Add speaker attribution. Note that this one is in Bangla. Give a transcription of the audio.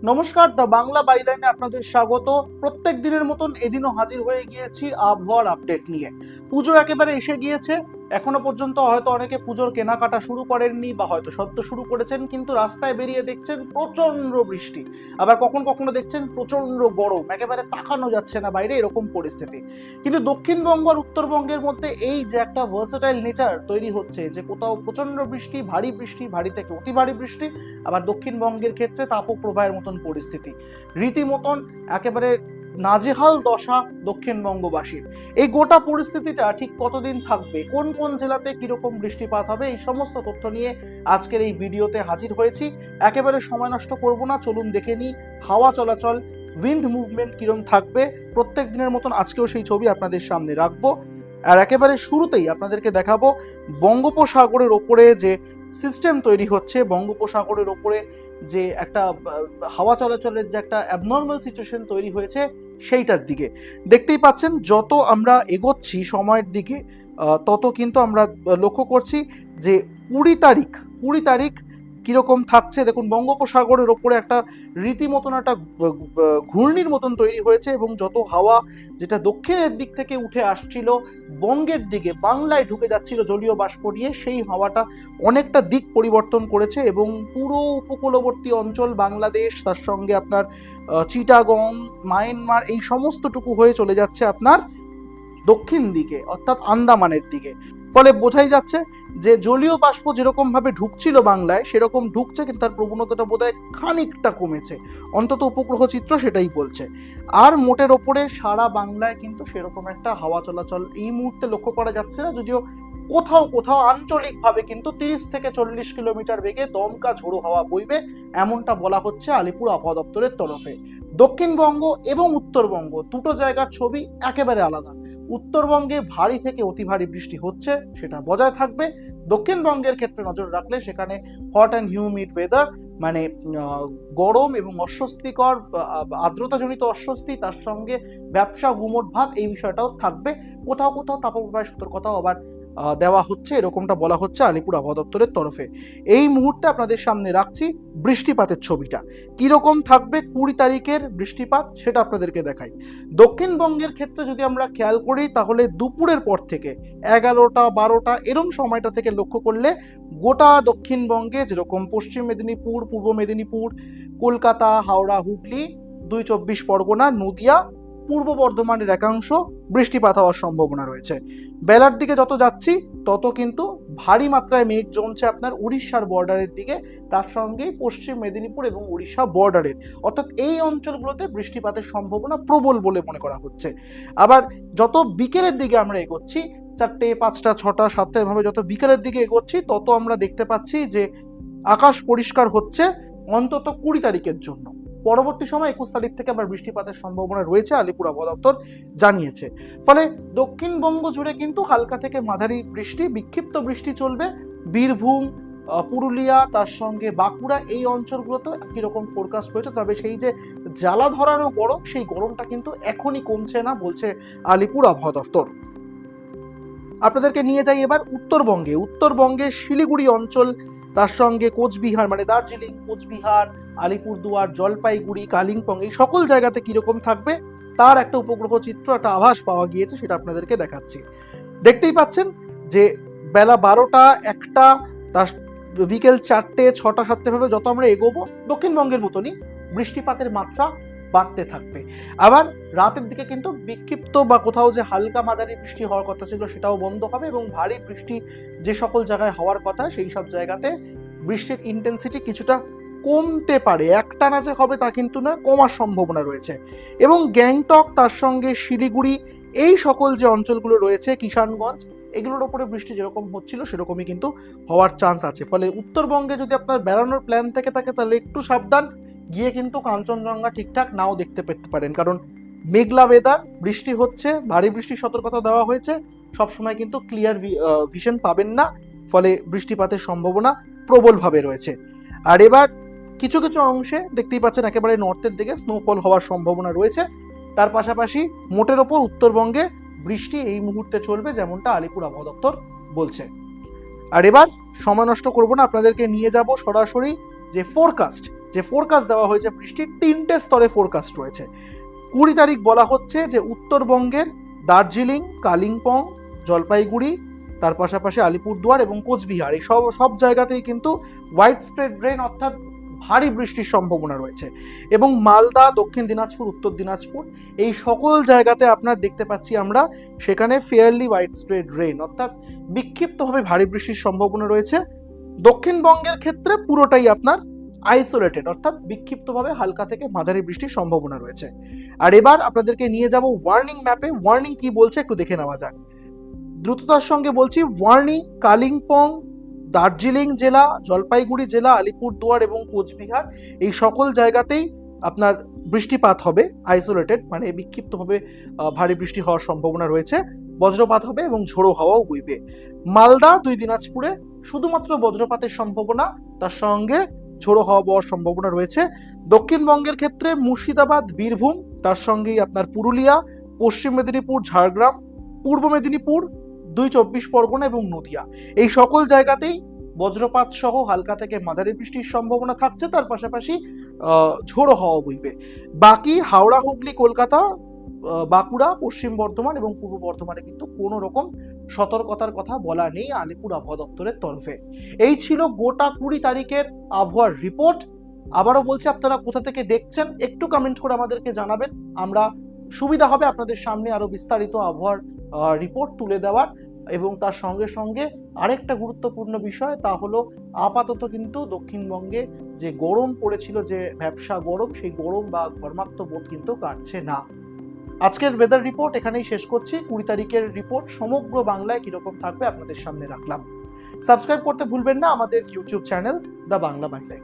Speaker 1: নমস্কার, দ্য বাংলা বাইলাইনে আপনাদের স্বাগত। প্রত্যেক দিনের মতন এদিনও হাজির হয়ে গিয়েছি আবহাওয়ার আপডেট নিয়ে। পুজো একেবারে এসে গিয়েছে। এখনো পর্যন্ত হয়তো অনেকে পুজোর কেনাকাটা শুরু করেননি বা হয়তো সদ্য শুরু করেছেন, কিন্তু রাস্তায় বেরিয়ে দেখছেন প্রচন্ড বৃষ্টি। আবার কখনো দেখছেন প্রচন্ড গরম, একেবারে তাকানো যাচ্ছে না বাইরে, এরকম পরিস্থিতি। কিন্তু দক্ষিণবঙ্গ আর উত্তরবঙ্গের মধ্যে এই যে একটা ভার্সেটাইল নেচার তৈরি হচ্ছে, যে কোথাও প্রচন্ড বৃষ্টি, ভারী থেকে অতি ভারী বৃষ্টি, আবার দক্ষিণবঙ্গের ক্ষেত্রে তাপপ্রবাহের মতন পরিস্থিতি, রীতিমতন একেবারে নাজেহাল দশা দক্ষিণবঙ্গবাসীর। এই গোটা পরিস্থিতিটা ঠিক কতদিন থাকবে, কোন কোন জেলাতে কিরকম বৃষ্টিপাত হবে, এই সমস্ত তথ্য নিয়ে আজকের এই ভিডিওতে হাজির হয়েছি। একেবারে সময় নষ্ট করব না, চলুন দেখে নিই হাওয়া চলাচল, উইন্ড মুভমেন্ট কিরম থাকবে। প্রত্যেক দিনের মতন আজকেও সেই ছবি আপনাদের সামনে রাখবো। আর একেবারে শুরুতেই আপনাদেরকে দেখাবো বঙ্গোপসাগরের ওপরে যে সিস্টেম তৈরি হচ্ছে, বঙ্গোপসাগরের ওপরে যে একটা হাওয়া চলাচলের যে একটা অ্যাবনর্মাল সিচুয়েশন তৈরি হয়েছে সেইটার দিকে। দেখতেই পাচ্ছেন যত আমরা এগোচ্ছি সময়ের দিকে তত কিন্তু আমরা লক্ষ্য করছি যে 20 তারিখ কিরকম থাকছে। দেখুন বঙ্গোপসাগরের ওপরে একটা রীতিমতন একটা ঘূর্ণির মতন তৈরি হয়েছে, এবং যত হাওয়া যেটা দক্ষিণের দিক থেকে উঠে আসছিল বঙ্গের দিকে, বাংলায় ঢুকে যাচ্ছিল জলীয় বাষ্প নিয়ে, সেই হাওয়াটা অনেকটা দিক পরিবর্তন করেছে এবং পুরো উপকূলবর্তী অঞ্চল বাংলাদেশ, তার সঙ্গে আপনার চিটাগং, মায়ানমার, এই সমস্তটুকু হয়ে চলে যাচ্ছে আপনার দক্ষিণ দিকে, অর্থাৎ আন্দামানের দিকে। ফলে বোঝাই যাচ্ছে যে জলীয় বাষ্প যেরকম ভাবে ঢুকছিল বাংলায় সেরকম ঢুকছে, কিন্তু তার প্রবণতাটা বোধহয় খানিকটা কমেছে, অন্তত উপগ্রহ চিত্র সেটাই বলছে। আর মোটের ওপরে সারা বাংলায় কিন্তু সেরকম একটা হাওয়া চলাচল এই মুহূর্তে লক্ষ্য করা যাচ্ছে না, যদিও কোথাও কোথাও আঞ্চলিকভাবে কিন্তু 30 থেকে 40 কিলোমিটার বেগে দমকা ঝোড়ো হাওয়া বইবে, এমনটা বলা হচ্ছে আলিপুর আবহাওয়া দপ্তরের তরফে। দক্ষিণবঙ্গ এবং উত্তরবঙ্গ দুটো জায়গার ছবি একেবারে আলাদা। উত্তরবঙ্গে ভারী থেকে অতি ভারী বৃষ্টি হচ্ছে, সেটা বজায় থাকবে। দক্ষিণবঙ্গের ক্ষেত্রে নজর রাখলে সেখানে হট অ্যান্ড হিউমিড ওয়েদার, মানে গরম এবং অস্বস্তিকর, আর্দ্রতাজনিত অস্বস্তি, তার সঙ্গে ব্যবসা গুমোট ভাব, এই বিষয়টাও থাকবে। কোথাও কোথাও তাপপ্রবাহের সতর্কতাও আবার দেওয়া হচ্ছে, এরকমটা বলা হচ্ছে আলিপুর আবহাওয়া দপ্তরের তরফে। এই মুহূর্তে আপনাদের সামনে রাখছি বৃষ্টিপাতের ছবিটা কিরকম থাকবে। 20 তারিখের বৃষ্টিপাত সেটা আপনাদেরকে দেখাই। দক্ষিণবঙ্গের ক্ষেত্রে যদি আমরা খেয়াল করি তাহলে দুপুরের পর থেকে 11টা 12টা এরম সময়টা থেকে লক্ষ্য করলে গোটা দক্ষিণবঙ্গে, যেরকম পশ্চিম মেদিনীপুর, পূর্ব মেদিনীপুর, কলকাতা, হাওড়া, হুগলি, 2 চব্বিশ পরগনা, নদিয়া, পূর্ব বর্ধমানের একাংশ বৃষ্টিপাত হওয়ার সম্ভাবনা রয়েছে। বেলার দিকে যত যাচ্ছি তত কিন্তু ভারী মাত্রায় মেঘ জমছে আপনার উড়িষ্যার বর্ডারের দিকে, তার সঙ্গে পশ্চিম মেদিনীপুর এবং উড়িষ্যা বর্ডারের, অর্থাৎ এই অঞ্চলগুলোতে বৃষ্টিপাতের সম্ভাবনা প্রবল বলে মনে করা হচ্ছে। আবার যত বিকেলের দিকে আমরা এগোচ্ছি, 4টে 5টা 6টা 7টা এভাবে যত বিকেলের দিকে এগোচ্ছি তত আমরা দেখতে পাচ্ছি যে আকাশ পরিষ্কার হচ্ছে অন্তত 20 তারিখের জন্য। পরবর্তী সময় 21 তারিখ থেকে আবার বৃষ্টিপাতের সম্ভাবনা রয়েছে, আলিপুর আবহাওয়া দপ্তর জানিয়েছে। ফলে দক্ষিণবঙ্গ জুড়ে কিন্তু হালকা থেকে মাঝারি বৃষ্টি, বিক্ষিপ্ত বৃষ্টি চলবে। বীরভূম, পুরুলিয়া, তার সঙ্গে বাঁকুড়া, এই অঞ্চলগুলোতে একই রকম ফোরকাস্ট রয়েছে। তবে সেই যে জ্বালা ধরানো গরম, সেই গরমটা কিন্তু এখনই কমছে না বলছে আলিপুর আবহাওয়া দপ্তর। আপনাদেরকে নিয়ে যাই এবার উত্তরবঙ্গে। উত্তরবঙ্গের শিলিগুড়ি অঞ্চল, তার সঙ্গে কোচবিহার মানে দার্জিলিং, কোচবিহার, আলিপুরদুয়ার, জলপাইগুড়ি, কালিম্পং, এই সকল জায়গাতে কিরকম থাকবে তার একটা উপগ্রহ চিত্র, একটা আভাস পাওয়া গিয়েছে, সেটা আপনাদেরকে দেখাচ্ছি। দেখতেই পাচ্ছেন যে বেলা 12টা 1টা, তার বিকেল 4টে 6টা 7টে ভাবে যত আমরা এগোবো দক্ষিণবঙ্গের মতনই বৃষ্টিপাতের মাত্রা বাড়তে থাকবে। আবার রাতের দিকে কিন্তু বিক্ষিপ্ত বা কোথাও যে হালকা মাঝারি বৃষ্টি হওয়ার কথা ছিল সেটাও বন্ধ হবে, এবং ভারী বৃষ্টি যে সকল জায়গায় হওয়ার কথা সেই সব জায়গাতে বৃষ্টির ইন্টেন্সিটি কিছুটা কমতে পারে, একটানা যে হবে তা কিন্তু না, কমার সম্ভাবনা রয়েছে। এবং গ্যাংটক, তার সঙ্গে শিলিগুড়ি, এই সকল যে অঞ্চলগুলো রয়েছে, কিষানগঞ্জ, এগুলোর ওপরে বৃষ্টি যেরকম হচ্ছিল সেরকমই কিন্তু হওয়ার চান্স আছে। ফলে উত্তরবঙ্গে যদি আপনার বেড়ানোর প্ল্যান থেকে থাকে তাহলে একটু সাবধান, গিয়ে কিন্তু কাঞ্চনজঙ্ঘা ঠিকঠাক নাও দেখতে পেতে পারেন, কারণ মেঘলা ওয়েদার, বৃষ্টি হচ্ছে, ভারী বৃষ্টির সতর্কতা দেওয়া হয়েছে, সবসময় কিন্তু ক্লিয়ার ভিশন পাবেন না, ফলে বৃষ্টিপাতের সম্ভাবনা প্রবলভাবে রয়েছে। আর এবার কিছু কিছু অংশে দেখতেই পাচ্ছেন একেবারে নর্থের দিকে স্নোফল হওয়ার সম্ভাবনা রয়েছে। তার পাশাপাশি মোটের ওপর উত্তরবঙ্গে বৃষ্টি এই মুহূর্তে চলবে, যেমনটা আলিপুর আবহাওয়া দপ্তর বলছে। আর এবার সময় নষ্ট করবো না, আপনাদেরকে নিয়ে যাব সরাসরি যে ফোরকাস্ট দেওয়া হয়েছে বৃষ্টির 3টে স্তরে ফোরকাস্ট রয়েছে। 20 তারিখ বলা হচ্ছে যে উত্তরবঙ্গের দার্জিলিং, কালিম্পং, জলপাইগুড়ি, তার পাশাপাশি আলিপুরদুয়ার এবং কোচবিহার এই সব জায়গাতেই কিন্তু ওয়াইড স্প্রেড রেন অর্থাৎ ভারী বৃষ্টির সম্ভাবনা রয়েছে। এবং মালদা, দক্ষিণ দিনাজপুর, উত্তর দিনাজপুর এই সকল জায়গাতে আপনার দেখতে পাচ্ছি আমরা সেখানে ফেয়ারলি ওয়াইড স্প্রেড রেন অর্থাৎ বিক্ষিপ্তভাবে ভারী বৃষ্টির সম্ভাবনা রয়েছে। দক্ষিণবঙ্গের ক্ষেত্রে পুরোটাই আপনার আইসোলেটেড অর্থাৎ বিক্ষিপ্তভাবে হালকা থেকে মাঝারি বৃষ্টির সম্ভাবনা রয়েছে। আর এবার আপনাদেরকে নিয়ে যাব ওয়ার্নিং ম্যাপে। ওয়ার্নিং কি বলছে একটু দেখে নেওয়া যাক। দ্রুততার সঙ্গে বলছি, ওয়ার্নিং কালিম্পং, দার্জিলিং জেলা, জলপাইগুড়ি জেলা, আলিপুরদুয়ার এবং কোচবিহার এই সকল জায়গাতেই আপনার বৃষ্টিপাত হবে আইসোলেটেড, মানে বিক্ষিপ্তভাবে ভারী বৃষ্টি হওয়ার সম্ভাবনা রয়েছে। বজ্রপাত হবে এবং ঝোড়ো হাওয়াও বইবে। মালদা, 2 দিনাজপুরে শুধুমাত্র বজ্রপাতের সম্ভাবনা, তার সঙ্গে ঝোড়ো হাওয়া বওয়ার সম্ভাবনা রয়েছে। দক্ষিণবঙ্গের ক্ষেত্রে মুর্শিদাবাদ, বীরভূম, তার সঙ্গেই আপনার পুরুলিয়া, পশ্চিম মেদিনীপুর, ঝাড়গ্রাম, পূর্ব মেদিনীপুর, 2 চব্বিশ পরগনা এবং নদিয়া এই সকল জায়গাতেই বজ্রপাত সহ হালকা থেকে মাঝারি বৃষ্টির সম্ভাবনা থাকছে, তার পাশাপাশি ঝোড়ো হাওয়া বইবে। বাকি হাওড়া, হুগলি, কলকাতা, বাঁকুড়া, পশ্চিম বর্ধমান এবং পূর্ব বর্ধমানে কিন্তু কোনো রকম সতর্কতার কথা বলা নেই আলিপুর আবহাওয়া দপ্তরের তরফে। এই ছিল গোটা 20 তারিখের আবহাওয়ার রিপোর্ট। আবারও বলছি, আপনারা কোথা থেকে দেখছেন একটু কমেন্ট করে আমাদেরকে জানাবেন। আমরা সুবিধা হবে আপনাদের সামনে আরো বিস্তারিত আবহাওয়ার রিপোর্ট তুলে দেওয়ার। এবং তার সঙ্গে সঙ্গে আরেকটা গুরুত্বপূর্ণ বিষয়, তা হলো আপাতত কিন্তু দক্ষিণবঙ্গে যে গরম পড়েছিল, যে ভ্যাপসা গরম, সেই গরম বা ঘর্মাক্ত বোধ কিন্তু কাটছে না। আজকের ওয়েদার রিপোর্ট এখানেই শেষ করছি। 20 তারিখের রিপোর্ট সমগ্র বাংলায় কিরকম থাকবে আপনাদের সামনে রাখলাম। সাবস্ক্রাইব করতে ভুলবেন না আমাদের YouTube channel the Bangla byline.